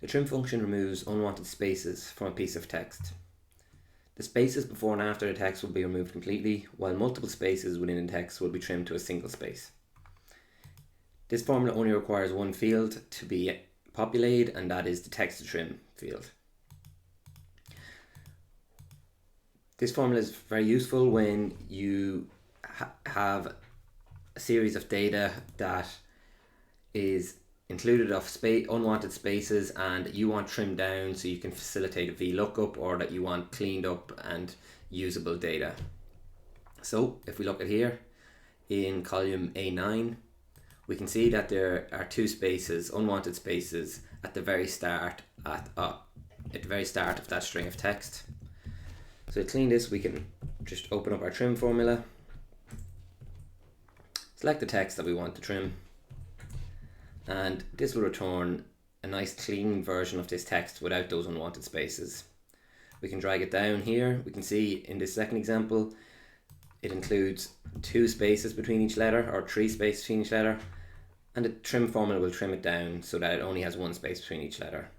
The trim function removes unwanted spaces from a piece of text. The spaces before and after the text will be removed completely, while multiple spaces within the text will be trimmed to a single space. This formula only requires one field to be populated, and that is the text to trim field. This formula is very useful when you have a series of data that is included of unwanted spaces and you want trimmed down so you can facilitate a VLOOKUP, or that you want cleaned up and usable data. So if we look at here in column A9, we can see that there are two spaces, unwanted spaces, at the very start of that string of text. So to clean this, we can just open up our trim formula, select the text that we want to trim, and this will return a nice clean version of this text without those unwanted spaces. We can drag it down here. We can see in this second example it includes 2 spaces between each letter, or 3 spaces between each letter, and the trim formula will trim it down so that it only has 1 space between each letter.